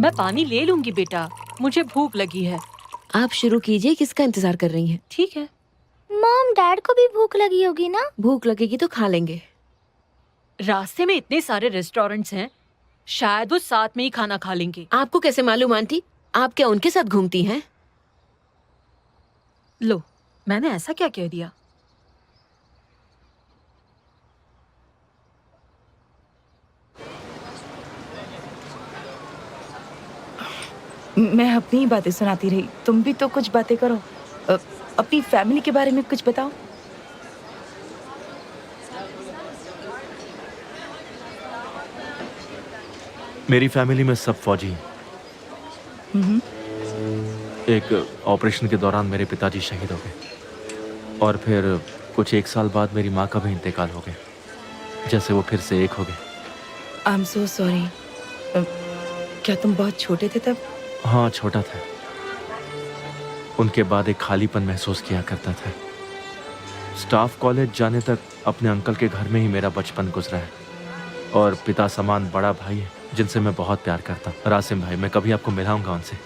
मैं पानी ले लूंगी बेटा, मुझे भूख लगी है। आप शुरू कीजिए, किसका इंतजार कर रही हैं? ठीक है। मॉम, डैड को भी भूख लगी होगी ना? भूख लगेगी तो खा लेंगे। रास्ते में इतने सारे रेस्टोरेंट्स हैं, शायद वो साथ में ही खाना खा लेंगे। आपको कैसे मालूम आंटी? आप क्या उनके साथ घूमती हैं? लो, मैंने ऐसा क्या कह दिया? मैं अपनी ही बातें सुनाती रही, तुम भी तो कुछ बातें करो। अपनी फैमिली के बारे में कुछ बताओ। मेरी फैमिली में सब फौजी हैं। एक ऑपरेशन के दौरान मेरे पिताजी शहीद हो गए और फिर कुछ 1 साल बाद मेरी माँ का भी इंतकाल हो गया, जैसे वो फिर से एक हो गए। I am so sorry. क्या तुम बहुत छोटे थे तब? हाँ, छोटा था। उनके बाद एक खालीपन महसूस किया करता था। स्टाफ कॉलेज जाने तक अपने अंकल के घर में ही मेरा बचपन गुजरा है और पिता समान बड़ा भाई है जिनसे मैं बहुत प्यार करता हूँ, रासिम भाई। मैं कभी आपको मिलाऊंगा उनसे।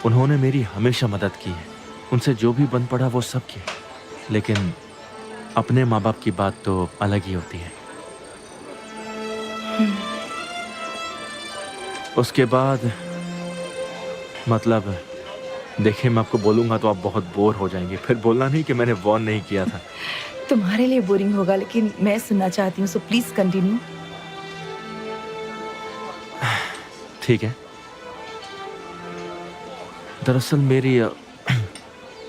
उन्होंने मेरी हमेशा मदद की है, उनसे जो भी बन पड़ा वो सब किया, लेकिन अपने माँ बाप की बात तो अलग ही होती है। उसके बाद मतलब देखिए, मैं आपको बोलूंगा तो आप बहुत बोर हो जाएंगे। फिर बोलना नहीं कि मैंने वॉर्न नहीं किया था। तुम्हारे लिए बोरिंग होगा, लेकिन मैं सुनना चाहती हूँ, सो प्लीज कंटिन्यू। ठीक है। दरअसल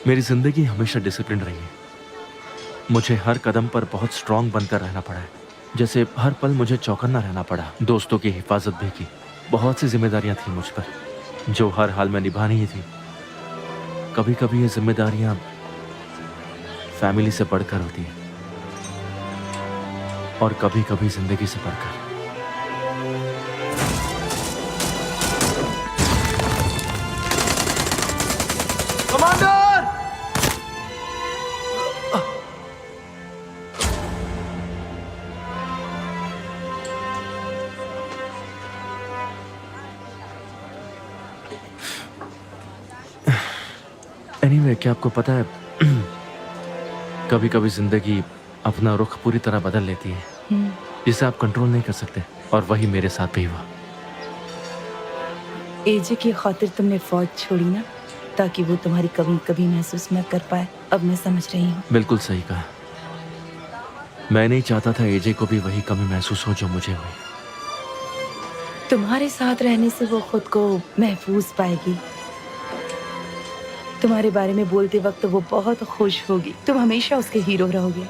मेरी जिंदगी हमेशा डिसिप्लिन रही है। मुझे हर कदम पर बहुत स्ट्रांग बनकर रहना पड़ा है। जैसे हर पल मुझे चौकन्ना रहना पड़ा, दोस्तों की हिफाजत भी की। बहुत सी जिम्मेदारियां थी मुझ पर जो हर हाल में निभानी ही थी। कभी कभी ये जिम्मेदारियां फैमिली से बढ़कर होती हैं और कभी कभी जिंदगी से बढ़कर। कमांडर! एनीवे, क्या आपको पता है कभी कभी जिंदगी अपना रुख पूरी तरह बदल लेती है जिसे आप कंट्रोल नहीं कर सकते, और वही मेरे साथ भी हुआ। एजे की खातिर तुमने फौज छोड़ी ना, ताकि वो तुम्हारी कभी कभी महसूस न कर पाए। अब मैं समझ रही हूँ। बिल्कुल सही कहा। मैं नहीं चाहता था एजे को भी वही कमी महसूस हो जो मुझे हुई। तुम्हारे साथ रहने से वो खुद को महफूज पाएगी। तुम्हारे बारे में बोलते वक्त वो बहुत खुश होगी। तुम हमेशा उसके हीरो रहोगे।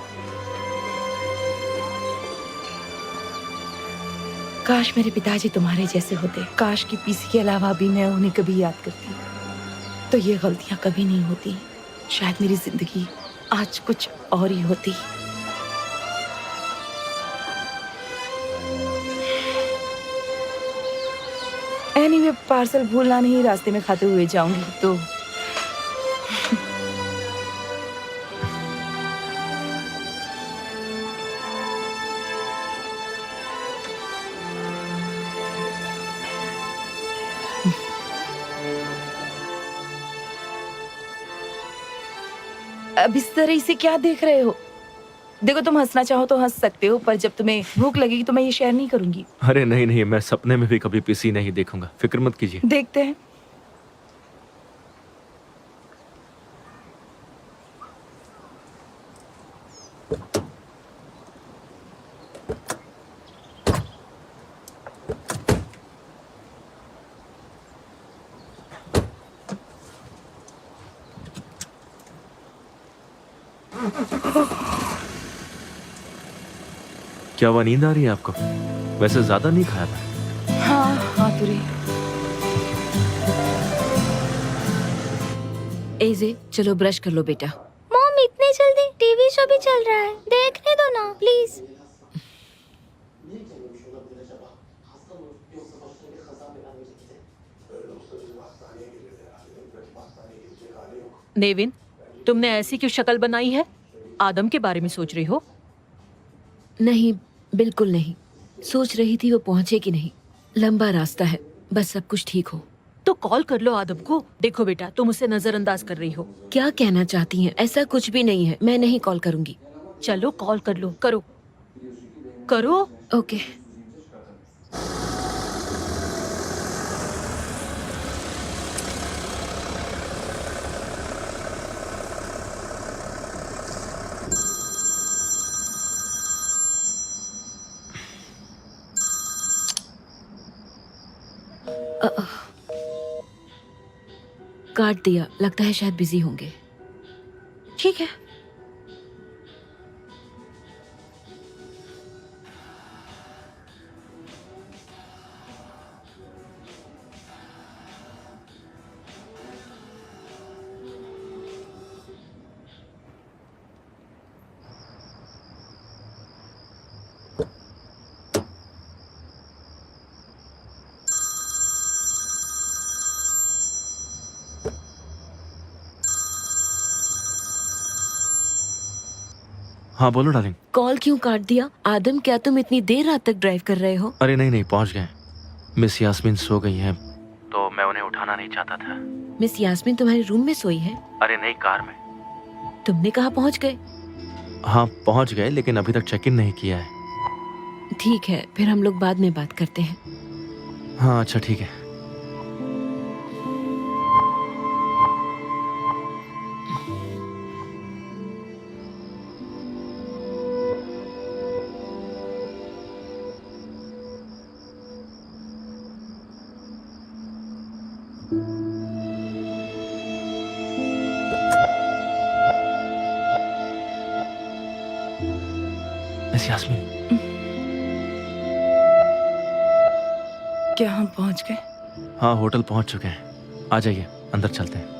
काश मेरे पिताजी तुम्हारे जैसे होते। काश कि पीसी के अलावा भी मैं उन्हें कभी याद करती, तो ये गलतियां कभी नहीं होती। शायद मेरी जिंदगी आज कुछ और ही होती। एनीवे, पार्सल भूलना नहीं, रास्ते में खाते हुए जाऊंगी तो। अब इस तरह से क्या देख रहे हो? देखो, तुम हंसना चाहो तो हंस सकते हो, पर जब तुम्हें भूख लगेगी तो मैं ये शेयर नहीं करूंगी। अरे नहीं नहीं, मैं सपने में भी कभी पीसी नहीं देखूंगा, फिक्र मत कीजिए। देखते हैं। क्या वह नींद आ रही है आपको? वैसे ज्यादा नहीं खाया था। हाँ हाँ तुरी। एजे, चलो ब्रश कर लो बेटा। मॉम, इतने जल्दी? टीवी शो भी चल रहा है, देखने दो ना प्लीज। नेविन, तुमने ऐसी क्यों शक्ल बनाई है? आदम के बारे में सोच रही हो? नहीं, बिल्कुल नहीं। सोच रही थी वो पहुंचे कि नहीं। लंबा रास्ता है, बस सब कुछ ठीक हो। तो कॉल कर लो आदम को। देखो बेटा, तुम उसे नजरअंदाज कर रही हो। क्या कहना चाहती हैं? ऐसा कुछ भी नहीं है, मैं नहीं कॉल करूंगी। चलो कॉल कर लो, करो करो। ओके। काट दिया, लगता है शायद बिजी होंगे। ठीक है। हाँ बोलो डार्लिंग। कॉल क्यों काट दिया? आदम, क्या तुम इतनी देर रात तक ड्राइव कर रहे हो? अरे नहीं नहीं, पहुंच गए। मिस यास्मीन सो गई हैं, तो मैं उन्हें उठाना नहीं चाहता था। मिस यास्मीन तुम्हारे रूम में सोई है? अरे नहीं, कार में। तुमने कहा पहुंच गए? हाँ पहुंच गए, लेकिन अभी तक चेक इन नहीं किया है। ठीक है, फिर हम लोग बाद में बात करते हैं। हाँ अच्छा ठीक है। मिस यास्मीन, क्या हम पहुंच गए? हाँ होटल पहुंच चुके हैं। आ जाइए, अंदर चलते हैं।